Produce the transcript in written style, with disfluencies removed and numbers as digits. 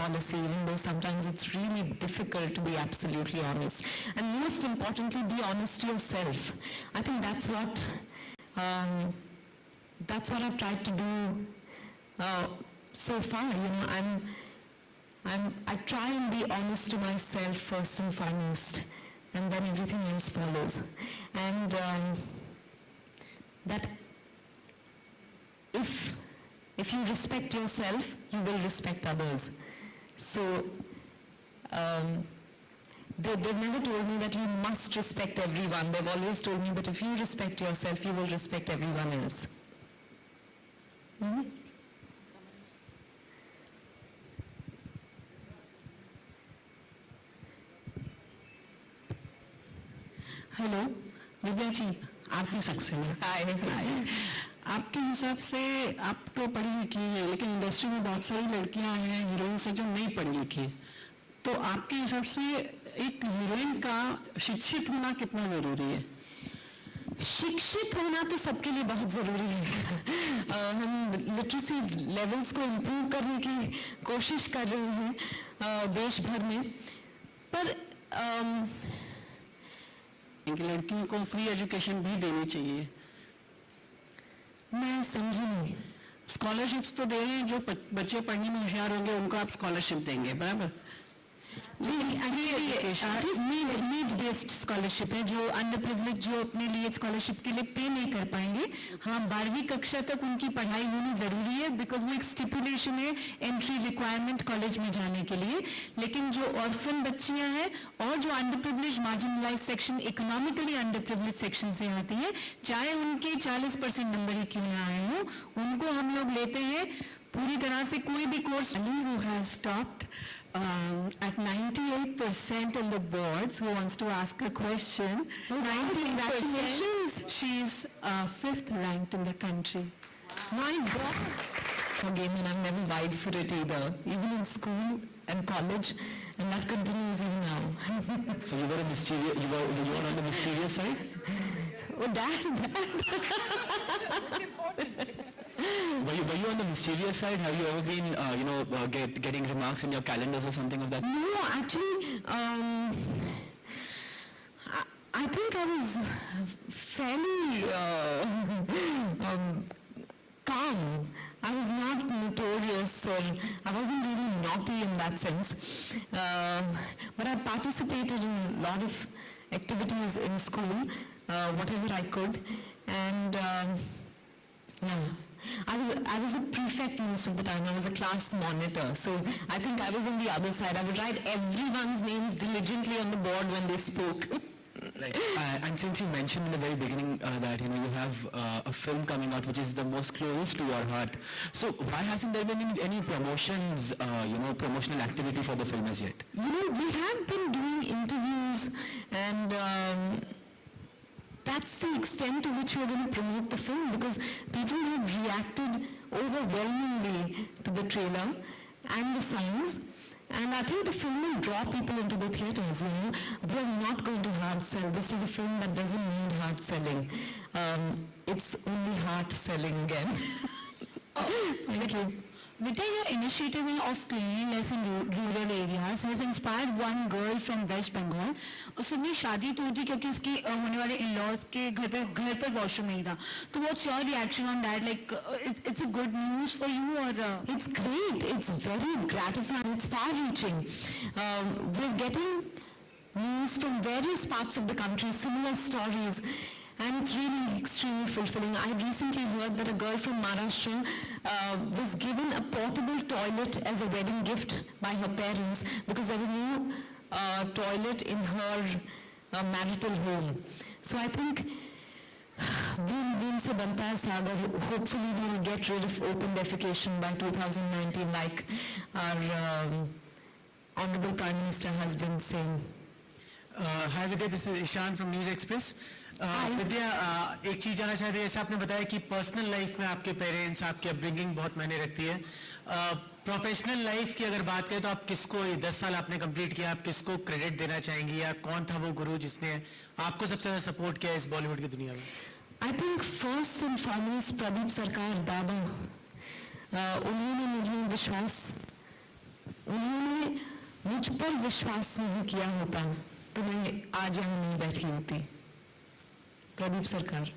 policy, even though sometimes it's really difficult to be absolutely honest. And most importantly, be honest to yourself. I think that's what I've tried to do so far. I try and be honest to myself first and foremost, and then everything else follows. And that if you respect yourself, you will respect others. So they've never told me that you must respect everyone. They've always told me that if you respect yourself, you will respect everyone else. Mm-hmm. Hello Vidya ji, आप भी सकते हैं। हाय। आपके हिसाब से आप तो पढ़ी लिखी हैं, लेकिन इंडस्ट्री में बहुत सारी लड़कियां हैं हीरोइन से जो नहीं पढ़ी लिखी, तो आपके हिसाब से एक हीरोइन का शिक्षित होना कितना जरूरी है? शिक्षित होना तो सबके लिए बहुत ज़रूरी है। हम लिटरेसी लेवल्स को इम्प्रूव करने की कोशिश कर रहे हैं देश भर में, पर लड़कियों को फ्री एजुकेशन भी देनी चाहिए। मैं समझी नहीं। स्कॉलरशिप्स तो दे रहे हैं, जो बच्चे पढ़ने में होशियार होंगे उनको आप स्कॉलरशिप देंगे, बराबर? नीड बेस्ड स्कॉलरशिप है, जो अंडर प्रिविलेज जो अपने लिए स्कॉलरशिप के लिए पे नहीं कर पाएंगे। हाँ, 12वीं कक्षा तक उनकी पढ़ाई होनी जरूरी है, बिकॉज वो एक स्टिपुलेशन है एंट्री रिक्वायरमेंट कॉलेज में जाने के लिए। लेकिन जो ऑर्फन बच्चियां हैं और जो under privilege marginalize section, economically under privilege section से आती है, चाहे उनके 40% नंबर ही क्यों ना आए हो, उनको हम लोग लेते हैं पूरी तरह से। कोई भी course who has topped at 98% in the boards, who wants to ask a question. 90%. She's 5th ranked in the country. My God. Again, and I've never vied for it either, even in school and college, and that continues even now. So you were on the mischievous side? Oh, Dad. Were you on the mischievous side? Have you ever been, getting remarks in your calendars or something of that? No, actually, I think I was fairly calm. I was not notorious, or I wasn't really naughty in that sense. But I participated in a lot of activities in school, whatever I could, and yeah. I was a prefect most of the time. I was a class monitor. So I think I was on the other side. I would write everyone's names diligently on the board when they spoke. Right. And since you mentioned in the very beginning that you have a film coming out which is the most closest to your heart, so why hasn't there been any promotions, promotional activity for the film as yet? We have been doing interviews, and that's the extent to which we're going to promote the film, because people have reacted overwhelmingly to the trailer and the songs. And I think the film will draw people into the theaters, We're not going to hard sell. This is a film that doesn't need hard selling. It's only heart selling again. Thank you. Vidya, your initiative of cleanliness in rural areas has inspired one girl from West Bengal. उसकी शादी तो थी क्योंकि उसके होने वाले in-laws के घर पर washroom नहीं था. So what's your reaction on that? Like, it's a good news for you, or? It's great. It's very gratifying. It's far-reaching. We're getting news from various parts of the country, similar stories. And it's really extremely fulfilling. I recently heard that a girl from Maharashtra was given a portable toilet as a wedding gift by her parents because there was no toilet in her marital home. So I think we'll say banta hai sagar. Hopefully we'll get rid of open defecation by 2019, like our Honorable Prime Minister has been saying. Hi Vidya, this is Ishan from News Express. विद्या, एक चीज़ जानना चाहते हैं, जैसे आपने बताया कि personal life में आपके पेरेंट्स, आपकी अपब्रिंगिंग बहुत मायने रखती है। प्रोफेशनल लाइफ की अगर बात करें तो आप किसको, 10 साल आपने कंप्लीट किया, आप किसको क्रेडिट देना चाहेंगी, या कौन था वो गुरु जिसने आपको सबसे ज़्यादा सपोर्ट किया इस बॉलीवुड की दुनिया में? I think first and foremost Pradeep सरकार दादा, उन्होंने मुझे विश्वास उन्होंने मुझ पर विश्वास नहीं किया होता तो मैं आज यहाँ नहीं बैठी होती। प्रदीप सरकार।